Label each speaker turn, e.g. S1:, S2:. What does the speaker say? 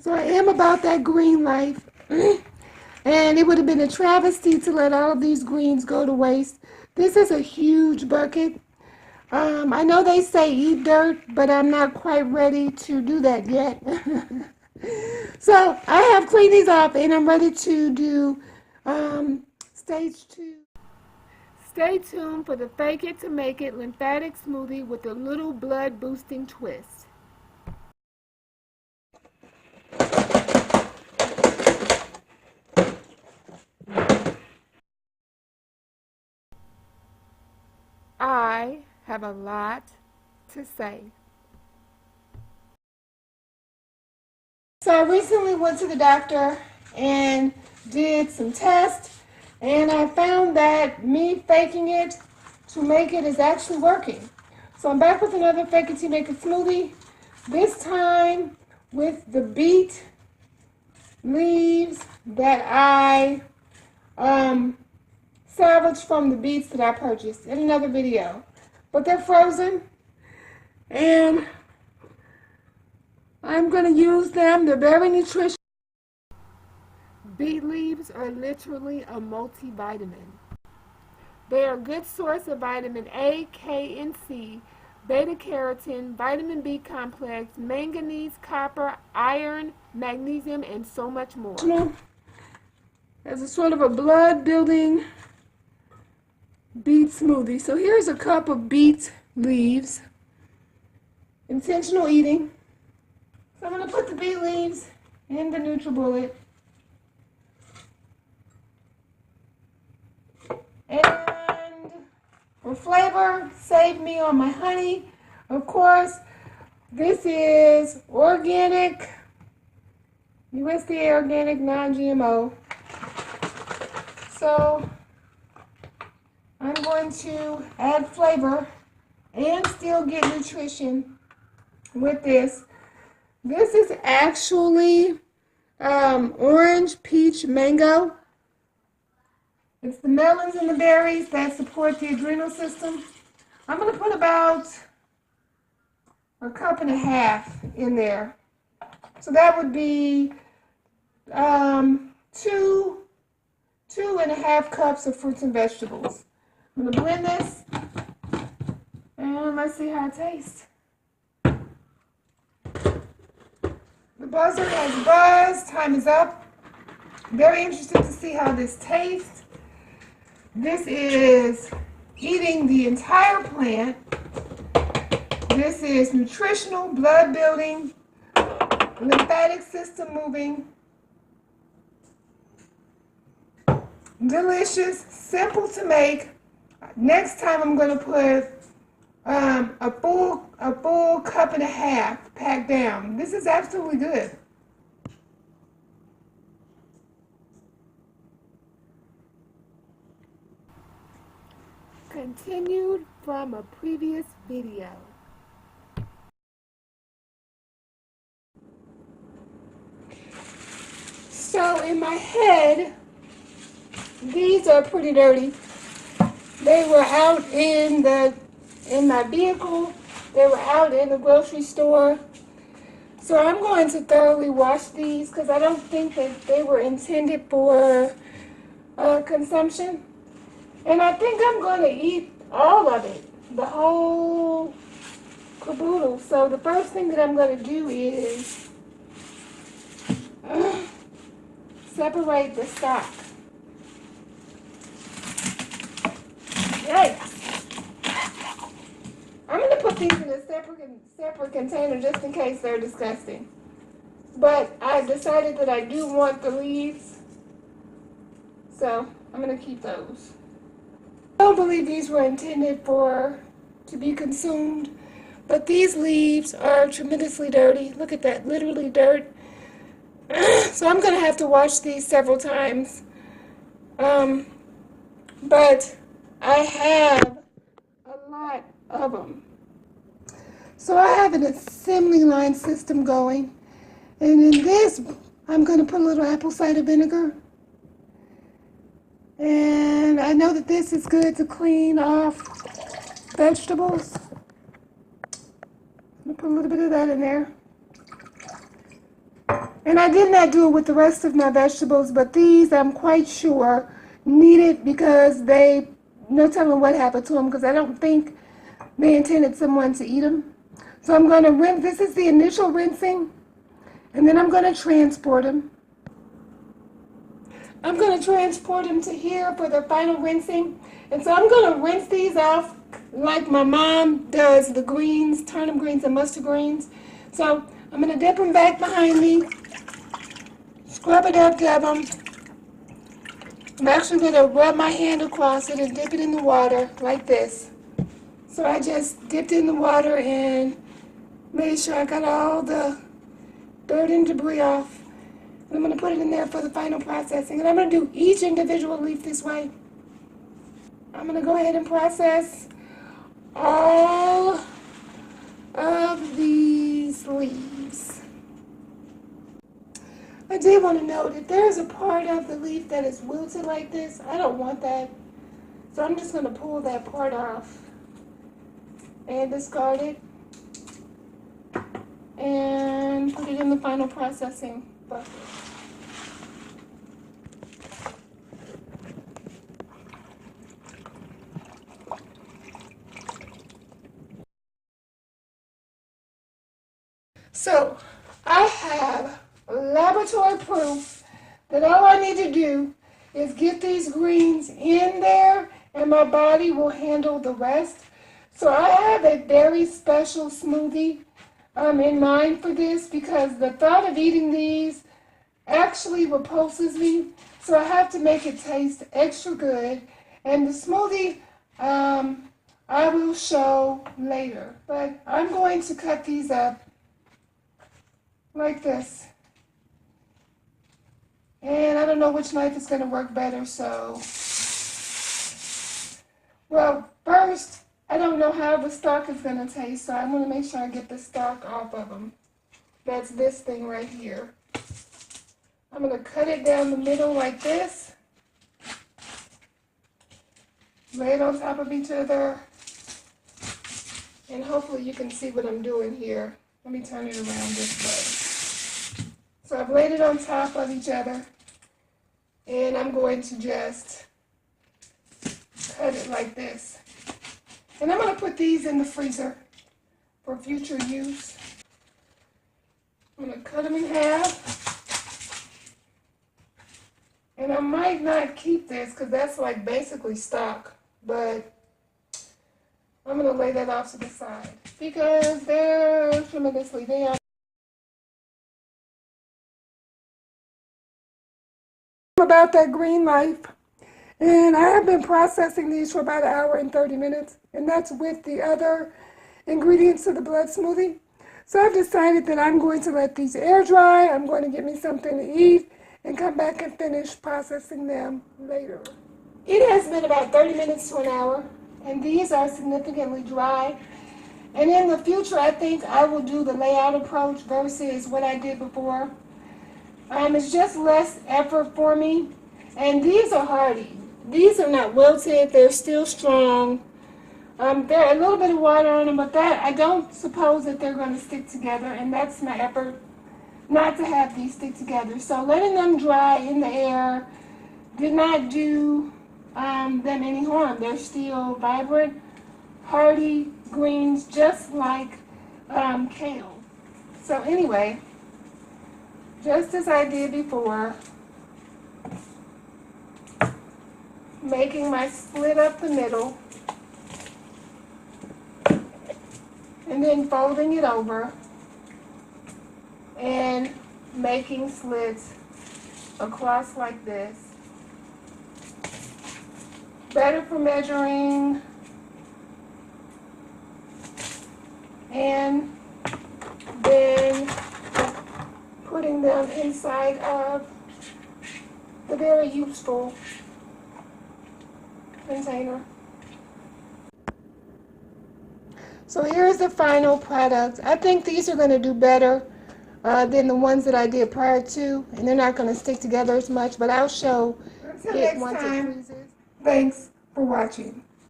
S1: So I am about that green life. And it would have been a travesty to let all of these greens go to waste. This is a huge bucket. I know they say eat dirt, but I'm not quite ready to do that yet. So I have cleaned these up and I'm ready to do stage 2. Stay tuned for the fake it to make it lymphatic smoothie with a little blood boosting twist. I have a lot to say. So I recently went to the doctor and did some tests, and I found that me faking it to make it is actually working. So I'm back with another fake it to make it smoothie, this time with the beet leaves that I salvaged from the beets that I purchased in another video. But they're frozen, and I'm going to use them. They're very nutritious. Beet leaves are literally a multivitamin. They are a good source of vitamin A, K, and C, beta-carotene, vitamin B complex, manganese, copper, iron, magnesium, and so much more. As a sort of a blood-building beet smoothie. So here's a cup of beet leaves. Intentional eating. So I'm going to put the beet leaves in the NutriBullet. And for flavor, save me on my honey. Of course, this is organic, USDA organic, non-GMO. So I'm going to add flavor and still get nutrition with this. This is actually orange, peach, mango. It's the melons and the berries that support the adrenal system. I'm going to put about a cup and a half in there. So that would be 2.5 cups of fruits and vegetables. I'm going to blend this, and let's see how it tastes. The buzzer has buzzed. Time is up. Very interested to see how this tastes. This is eating the entire plant. This is nutritional, blood building, lymphatic system moving. Delicious, simple to make. Next time I'm going to put a full cup and a half packed down. This is absolutely good. Continued from a previous video. So in my head, these are pretty dirty. They were out in my vehicle. They were out in the grocery store. So I'm going to thoroughly wash these because I don't think that they were intended for consumption. And I think I'm going to eat all of it, the whole caboodle. So the first thing that I'm going to do is separate the stock. Yikes. I'm going to put these in a separate container just in case they're disgusting. But I decided that I do want the leaves, so I'm going to keep those. I don't believe these were intended to be consumed, but these leaves are tremendously dirty. Look at that, literally dirt. So I'm going to have to wash these several times. But I have a lot of them. So I have an assembly line system going. And in this, I'm going to put a little apple cider vinegar. And I know that this is good to clean off vegetables. I'm going to put a little bit of that in there. And I did not do it with the rest of my vegetables, but these I'm quite sure need it because they, no telling what happened to them, because I don't think they intended someone to eat them. So I'm going to rinse, this is the initial rinsing, and then I'm going to transport them. I'm going to transport them to here for the final rinsing. And so I'm going to rinse these off like my mom does the greens, turnip greens and mustard greens. So I'm going to dip them back behind me, scrub it up, dab them. I'm actually going to rub my hand across it and dip it in the water like this. So I just dipped in the water and made sure I got all the dirt and debris off. And I'm going to put it in there for the final processing. And I'm going to do each individual leaf this way. I'm going to go ahead and process all of these leaves. I did want to note, if there's a part of the leaf that is wilted like this, I don't want that. So I'm just going to pull that part off and discard it and put it in the final processing bucket. So I have laboratory proof that all I need to do is get these greens in there and my body will handle the rest. So I have a very special smoothie in mind for this because the thought of eating these actually repulses me. So I have to make it taste extra good. And the smoothie I will show later. But I'm going to cut these up like this. And I don't know which knife is going to work better, so. Well, first, I don't know how the stalk is going to taste, so I'm going to make sure I get the stalk off of them. That's this thing right here. I'm going to cut it down the middle like this. Lay it on top of each other. And hopefully you can see what I'm doing here. Let me turn it around this way. So I've laid it on top of each other. And I'm going to just cut it like this. And I'm going to put these in the freezer for future use. I'm going to cut them in half. And I might not keep this because that's like basically stock. But I'm going to lay that off to the side because they're tremendously damn. About that green life, and I have been processing these for about 1 hour and 30 minutes, and that's with the other ingredients of the blood smoothie. So I've decided that I'm going to let these air dry. I'm going to get me something to eat and come back and finish processing them later. It has been about 30 minutes to 1 hour, and these are significantly dry. And in the future, I think I will do the layout approach versus what I did before. It's just less effort for me. And these are hardy. These are not wilted. They're still strong. There are a little bit of water on them, but that I don't suppose that they're going to stick together. And that's my effort, not to have these stick together. So letting them dry in the air did not do them any harm. They're still vibrant, hardy greens, just like kale. So anyway, just as I did before, making my split up the middle, and then folding it over, and making slits across like this. Better for measuring, and then putting them inside of the very useful container. So here's the final product. I think these are going to do better than the ones that I did prior to, and they're not going to stick together as much, but I'll show it once it freezes. Thanks for watching.